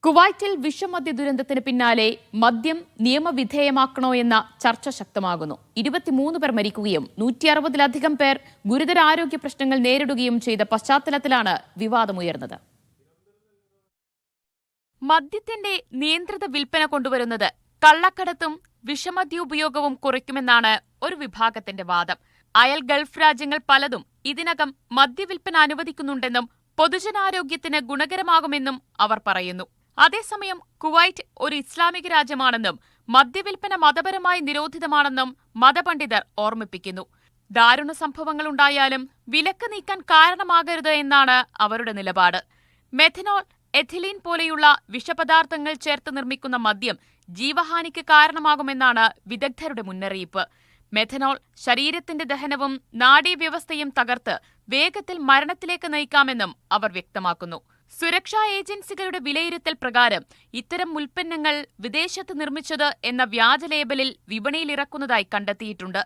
കുവൈറ്റിൽ വിഷമദ്യ ദുരന്തത്തിന് പിന്നാലെ മദ്യം നിയമവിധേയമാക്കണോ എന്ന ചർച്ച ശക്തമാകുന്നു. 23 പേർ മരിക്കുകയും 160-ലധികം പേർ ഗുരുതര ആരോഗ്യ പ്രശ്നങ്ങൾ നേരിടുകയും ചെയ്ത പശ്ചാത്തലത്തിലാണ് വിവാദമുയർന്നത്. മദ്യത്തിന്റെ നിയന്ത്രിത വിൽപ്പന കൊണ്ടുവരുന്നത് കള്ളക്കടത്തും വിഷമദ്യ ഉപയോഗവും കുറയ്ക്കുമെന്നാണ് ഒരു വിഭാഗത്തിന്റെ വാദം. അയൽ ഗൾഫ് രാജ്യങ്ങൾ പലതും ഇതിനകം മദ്യവിൽപ്പന അനുവദിക്കുന്നുണ്ടെന്നും പൊതുജനാരോഗ്യത്തിന് ഗുണകരമാകുമെന്നും അവർ പറയുന്നു. അതേസമയം കുവൈറ്റ് ഒരു ഇസ്ലാമിക രാജ്യമാണെന്നും മദ്യവിൽപ്പന മതപരമായി നിരോധിതമാണെന്നും മതപണ്ഡിതർ ഓർമ്മിപ്പിക്കുന്നു. ദാരുണ സംഭവങ്ങളുണ്ടായാലും വിലക്ക് നീക്കാൻ കാരണമാകരുത് എന്നാണ് അവരുടെ നിലപാട്. മെഥനോൾ, എഥിലീൻ പോലെയുള്ള വിഷപദാർത്ഥങ്ങൾ ചേർത്ത് നിർമ്മിക്കുന്ന മദ്യം ജീവഹാനിക്ക് കാരണമാകുമെന്നാണ് വിദഗ്ധരുടെ മുന്നറിയിപ്പ്. മെഥനോൾ ശരീരത്തിന്റെ ദഹനവും നാഡീവ്യവസ്ഥയും തകർത്ത് വേഗത്തിൽ മരണത്തിലേക്ക് നയിക്കാമെന്നും അവർ വ്യക്തമാക്കുന്നു. സുരക്ഷാ ഏജൻസികളുടെ വിലയിരുത്തൽ പ്രകാരം ഇത്തരം ഉൽപ്പന്നങ്ങൾ വിദേശത്ത് നിർമ്മിച്ചത് എന്ന വ്യാജ ലേബലിൽ വിപണിയിലിറക്കുന്നതായി കണ്ടെത്തിയിട്ടുണ്ട്.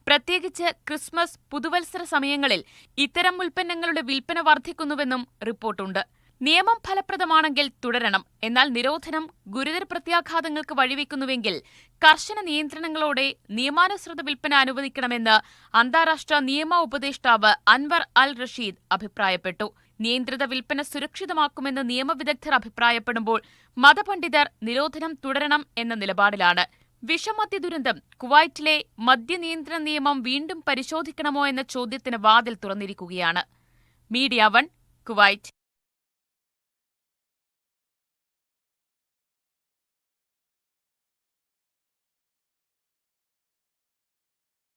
പ്രത്യേകിച്ച് ക്രിസ്മസ്, പുതുവത്സര സമയങ്ങളിൽ ഇത്തരം ഉൽപ്പന്നങ്ങളുടെ വിൽപ്പന വർദ്ധിക്കുന്നുവെന്നും റിപ്പോർട്ടുണ്ട്. നിയമം ഫലപ്രദമാണെങ്കിൽ തുടരണം. എന്നാൽ നിരോധനം ഗുരുതര പ്രത്യാഘാതങ്ങൾക്ക് വഴിവെക്കുന്നുവെങ്കിൽ കർശന നിയന്ത്രണങ്ങളോടെ നിയമാനുസൃത വിൽപ്പന അനുവദിക്കണമെന്ന് അന്താരാഷ്ട്ര നിയമ ഉപദേഷ്ടാവ് അൻവർ അൽ റഷീദ് അഭിപ്രായപ്പെട്ടു. നിയന്ത്രിത വിൽപ്പന സുരക്ഷിതമാക്കുമെന്ന് നിയമവിദഗ്ധർ അഭിപ്രായപ്പെടുമ്പോൾ മതപണ്ഡിതർ നിരോധനം തുടരണം എന്ന നിലപാടിലാണ്. വിഷമദ്യ ദുരന്തം കുവൈറ്റിലെ മദ്യനിയന്ത്രണ നിയമം വീണ്ടും പരിശോധിക്കണമോ എന്ന ചോദ്യത്തിന് വാതിൽ തുറന്നിരിക്കുകയാണ്. Media 1, Kuwait.